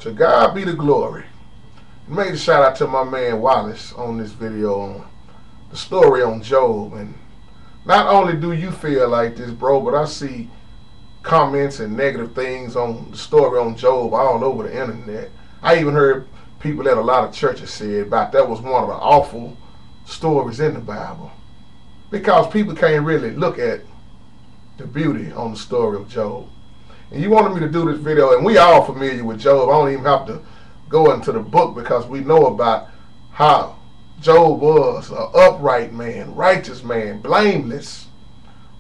To God be the glory. Made a shout out to my man Wallace on this video on the story on Job. And not only do you feel like this, bro, but I see comments and negative things on the story on Job all over the internet. I even heard people at a lot of churches say about that was one of the awful stories in the Bible, because people can't really look at the beauty on the story of Job. And you wanted me to do this video, and we all familiar with Job. I don't even have to go into the book because we know about how Job was an upright man, righteous man, blameless.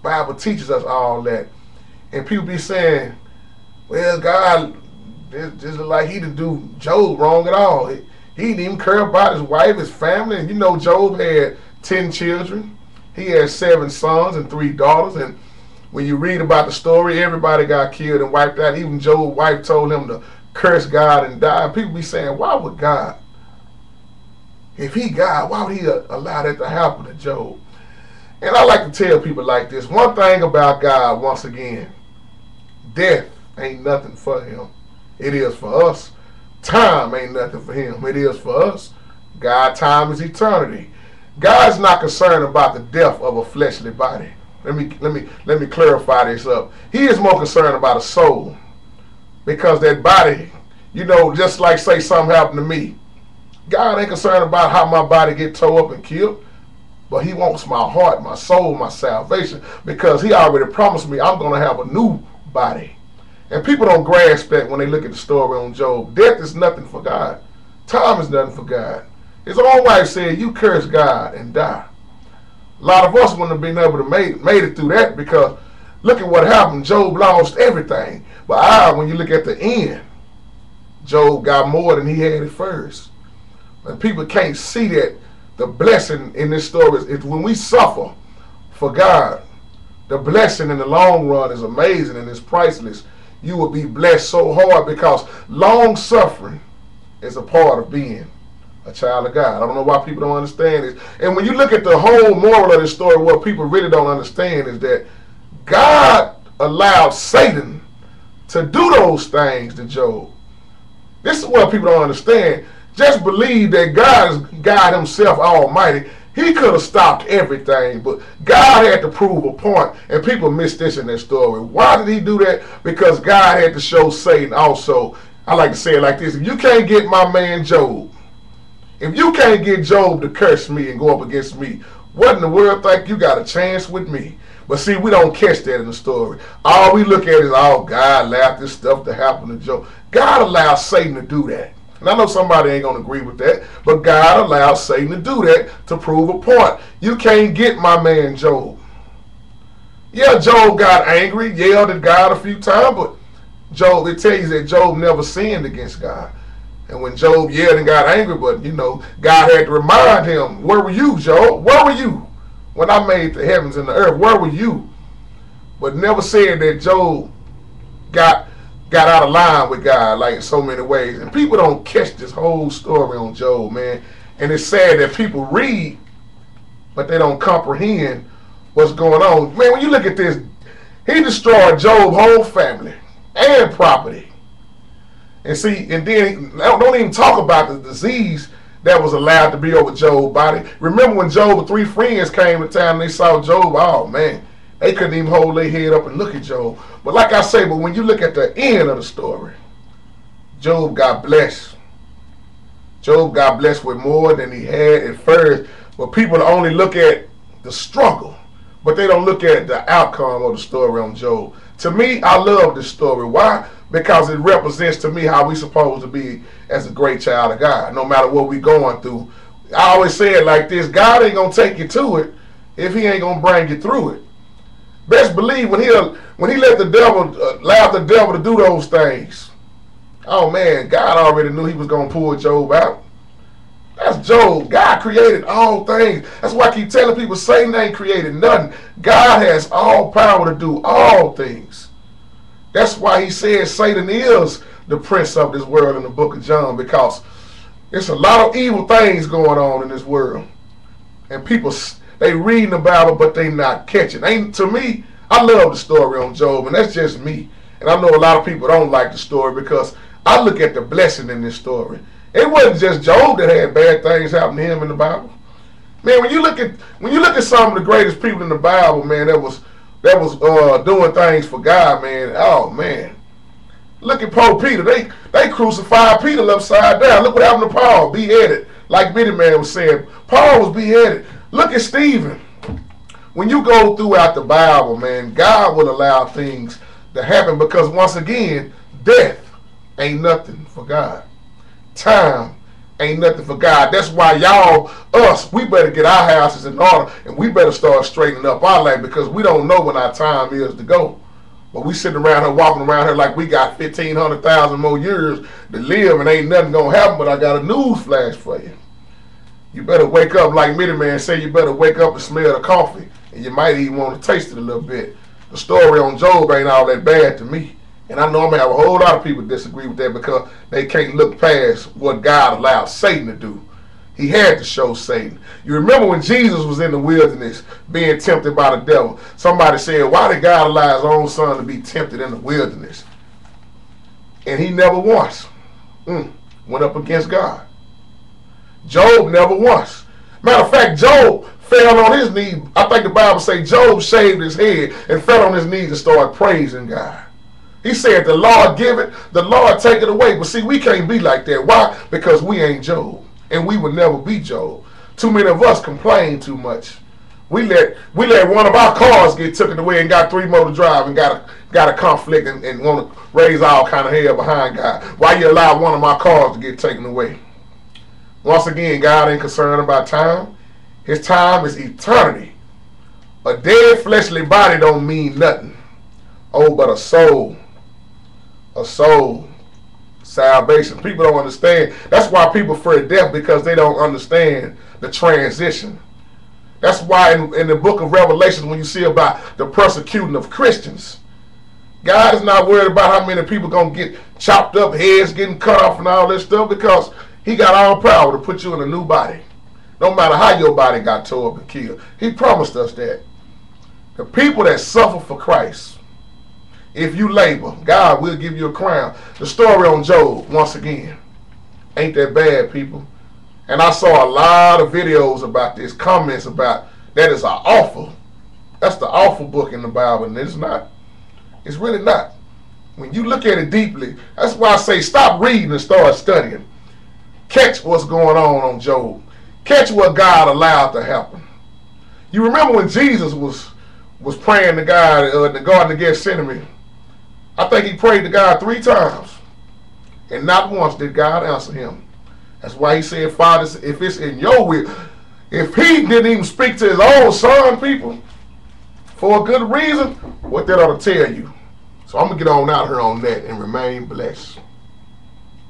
Bible teaches us all that. And people be saying, well, God, this is like he didn't do Job wrong at all. He didn't even care about his wife, his family. And you know Job had 10 children. He had 7 sons and 3 daughters. And when you read about the story, everybody got killed and wiped out. Even Job's wife told him to curse God and die. And people be saying, why would God, if he God, why would he allow that to happen to Job? And I like to tell people like this. One thing about God, once again, death ain't nothing for him. It is for us. Time ain't nothing for him. It is for us. God, time is eternity. God's not concerned about the death of a fleshly body. Let me clarify this up. He is more concerned about a soul, because that body, you know, just like say something happened to me, God ain't concerned about how my body get tore up and killed, but he wants my heart, my soul, my salvation, because he already promised me I'm going to have a new body. And people don't grasp that when they look at the story on Job. Death is nothing for God. Time is nothing for God. His own wife said, you curse God and die. A lot of us wouldn't have been able to made it through that, because look at what happened. Job lost everything. But when you look at the end, Job got more than he had at first. And people can't see that the blessing in this story is when we suffer for God, the blessing in the long run is amazing and it's priceless. You will be blessed so hard, because long suffering is a part of being a child of God. I don't know why people don't understand this. And when you look at the whole moral of this story, what people really don't understand is that God allowed Satan to do those things to Job. This is what people don't understand. Just believe that God is God himself almighty. He could have stopped everything, but God had to prove a point, and people miss this in their story. Why did he do that? Because God had to show Satan also. I like to say it like this: if you can't get my man Job, if you can't get Job to curse me and go up against me, what in the world think you got a chance with me? But see, we don't catch that in the story. All we look at is, oh, God allowed this stuff to happen to Job. God allowed Satan to do that. And I know somebody ain't going to agree with that, but God allowed Satan to do that to prove a point. You can't get my man Job. Yeah, Job got angry, yelled at God a few times, but Job, it tells you that Job never sinned against God. And when Job yelled and got angry, but you know, God had to remind him, where were you, Job? Where were you when I made the heavens and the earth? Where were you? But never said that Job got out of line with God, like in so many ways. And people don't catch this whole story on Job, man. And it's sad that people read, but they don't comprehend what's going on. Man, when you look at this, he destroyed Job's whole family and property. And see, and then don't even talk about the disease that was allowed to be over Job's body. Remember when Job's 3 friends came to town and they saw Job, oh man, they couldn't even hold their head up and look at Job. But like I say, but when you look at the end of the story, Job got blessed. Job got blessed with more than he had at first. But people only look at the struggle, but they don't look at the outcome of the story on Job. To me, I love this story. Why? Because it represents to me how we supposed to be as a great child of God, no matter what we going through. I always say it like this: God ain't gonna take you to it if he ain't gonna bring you through it. Best believe when he let the devil allow the devil to do those things, oh man, God already knew he was gonna pull Job out. That's Job. God created all things. That's why I keep telling people Satan ain't created nothing. God has all power to do all things. That's why he says Satan is the prince of this world in the book of John, because there's a lot of evil things going on in this world. And people, they reading the Bible, but they not catching. To me, I love the story on Job, and that's just me. And I know a lot of people don't like the story because I look at the blessing in this story. It wasn't just Job that had bad things happen to him in the Bible. Man, when you look at some of the greatest people in the Bible, man, that was doing things for God, man. Oh man, look at Pope Peter. They crucified Peter upside down. Look what happened to Paul, beheaded. Like Bitty Man was saying, Paul was beheaded. Look at Stephen. When you go throughout the Bible, man, God will allow things to happen because once again, death ain't nothing for God. Time ain't nothing for God. That's why we better get our houses in order and we better start straightening up our life because we don't know when our time is to go. But we sitting around here walking around here like we got 1,500,000 more years to live and ain't nothing gonna happen. But I got a news flash for you. You better wake up, like Mitty Man said, you better wake up and smell the coffee. And you might even want to taste it a little bit. The story on Job ain't all that bad to me. And I know I'm going to have a whole lot of people disagree with that because they can't look past what God allowed Satan to do. He had to show Satan. You remember when Jesus was in the wilderness being tempted by the devil. Somebody said, why did God allow his own son to be tempted in the wilderness? And he never once went up against God. Job never once. Matter of fact, Job fell on his knees. I think the Bible says Job shaved his head and fell on his knees and started praising God. He said, the Lord give it, the Lord take it away. But see, we can't be like that. Why? Because we ain't Job. And we would never be Job. Too many of us complain too much. We let one of our cars get taken away and got 3 more to drive and got a conflict and want to raise all kind of hell behind God. Why you allow one of my cars to get taken away? Once again, God ain't concerned about time. His time is eternity. A dead fleshly body don't mean nothing. Oh, but a soul, salvation. People don't understand. That's why people fear death, because they don't understand the transition. That's why in the book of Revelation, when you see about the persecuting of Christians, God is not worried about how many people going to get chopped up, heads getting cut off and all this stuff, because he got all power to put you in a new body. No matter how your body got tore up and killed. He promised us that. The people that suffer for Christ, if you labor, God will give you a crown. The story on Job, once again, ain't that bad, people. And I saw a lot of videos about this, comments about that is that's the awful book in the Bible, and it's not. It's really not. When you look at it deeply, that's why I say stop reading and start studying. Catch what's going on Job. Catch what God allowed to happen. You remember when Jesus was praying to God in the Garden of Gethsemane? I think he prayed to God 3 times. And not once did God answer him. That's why he said, Father, if it's in your will. If he didn't even speak to his own son, people, for a good reason, what that ought to tell you. So I'm going to get on out here on that and remain blessed.